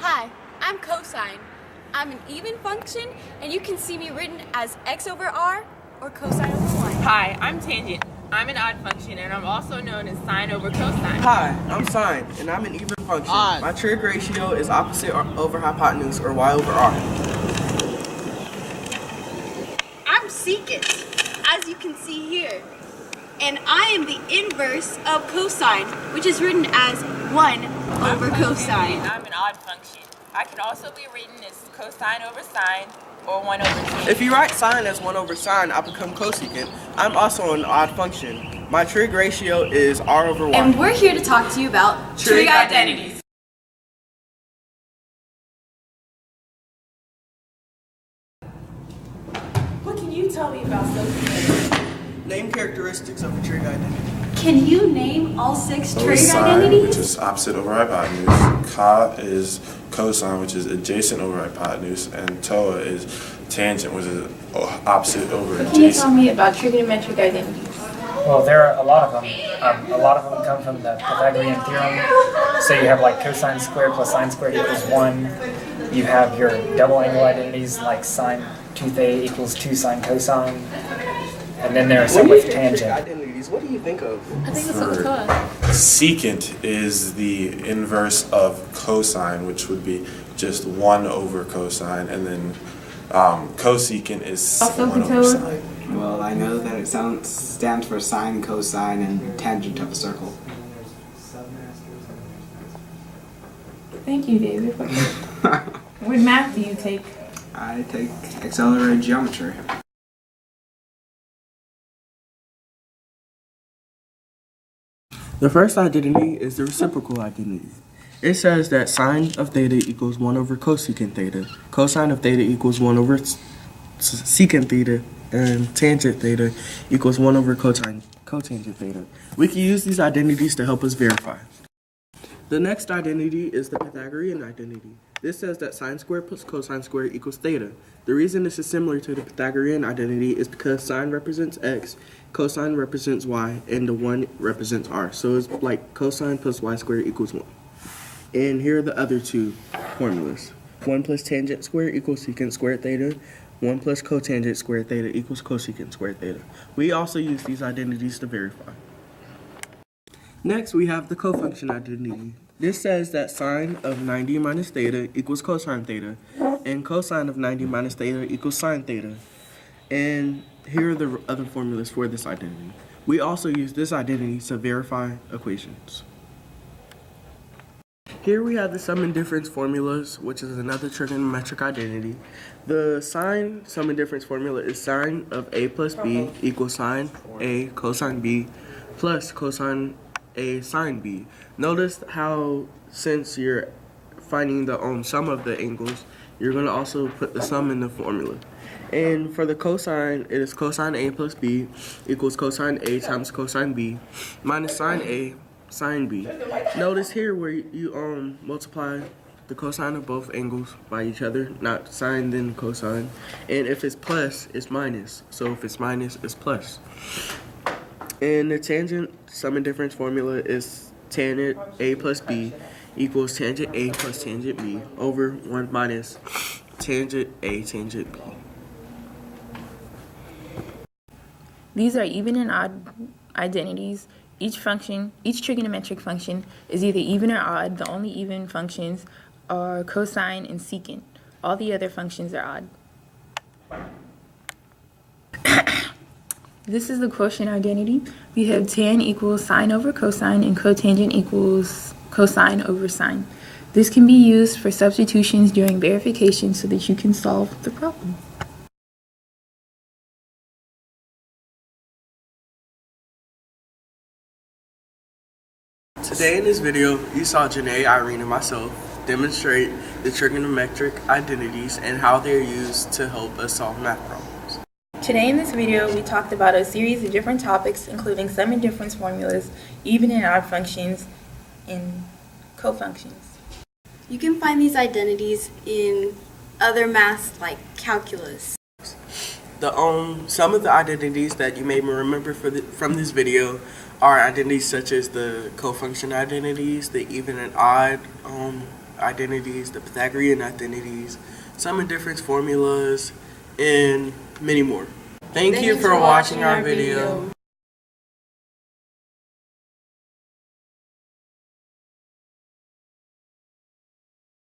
Hi, I'm cosine. I'm an even function, and you can see me written as x over r or cosine over 1. Hi, I'm tangent. I'm an odd function, and I'm also known as sine over cosine. Hi, I'm sine, and I'm an even function. Odd. My trig ratio is opposite over hypotenuse, or y over r. I'm secant, as you can see here. And I am the inverse of cosine, which is written as 1 over cosine. I'm an odd function. I can also be written as cosine over sine or 1 over tangent. If you write sine as 1 over sine, I become cosecant. I'm also an odd function. My trig ratio is r over y. And we're here to talk to you about Trig identities. What can you tell me about social? Name characteristics of a trig identity. Can you name all 6 trig Sine, identities? which is opposite over hypotenuse. Ka is cosine, which is adjacent over hypotenuse. And toa is tangent, which is opposite over What can you tell adjacent. me about trigonometric identities? Well, there are a lot of them. A lot of them come from the Pythagorean theorem. So you have like cosine squared plus sine squared equals 1. You have your double angle identities like sine 2 theta equals 2 sine cosine. And then there are some with tangent. Identities, what do you think of? I think it's a cos. Secant is the inverse of cosine, which would be just 1 over cosine. And then cosecant is Also 1 over Toa? sine. Well, I know that it stands for sine, cosine, and tangent of a circle. Thank you, David. What math do you take? I take accelerated geometry. The first identity is the reciprocal identity. It says that sine of theta equals 1 over cosecant theta, cosine of theta equals 1 over secant theta, and tangent theta equals 1 over cotangent theta. We can use these identities to help us verify. The next identity is the Pythagorean identity. This says that sine squared plus cosine squared equals theta. The reason this is similar to the Pythagorean identity is because sine represents x, cosine represents y, and the 1 represents r. So it's like cosine plus y squared equals 1. And here are the other two formulas. 1 plus tangent squared equals secant squared theta. 1 plus cotangent squared theta equals cosecant squared theta. We also use these identities to verify. Next, we have the cofunction identity. This says that sine of 90 minus theta equals cosine theta, and cosine of 90 minus theta equals sine theta. And here are the other formulas for this identity. We also use this identity to verify equations. Here we have the sum and difference formulas, which is another trigonometric identity. The sine sum and difference formula is sine of a plus b equals sine a cosine b plus cosine a sine b. Notice how since you're finding the sum of the angles, you're going to also put the sum in the formula. And for the cosine, it is cosine a plus b equals cosine a times cosine b minus sine a sine b. Notice here where you multiply the cosine of both angles by each other, not sine then cosine. And if it's plus, it's minus. So if it's minus, it's plus. And the tangent sum and difference formula is tangent a plus b equals tangent a plus tangent b over 1 minus tangent a tangent b. These are even and odd identities. Each trigonometric function is either even or odd. The only even functions are cosine and secant. All the other functions are odd. This is the quotient identity. We have tan equals sine over cosine and cotangent equals cosine over sine. This can be used for substitutions during verification so that you can solve the problem. Today in this video, you saw Jahnae, Irene, and myself demonstrate the trigonometric identities and how they're used to help us solve math problems. Today in this video, we talked about a series of different topics, including sum and difference formulas, even and odd functions, and cofunctions. You can find these identities in other maths like calculus. Some of the identities that you may remember from this video are identities such as the cofunction identities, the even and odd identities, the Pythagorean identities, sum and difference formulas, and many more. Thank you for watching our video.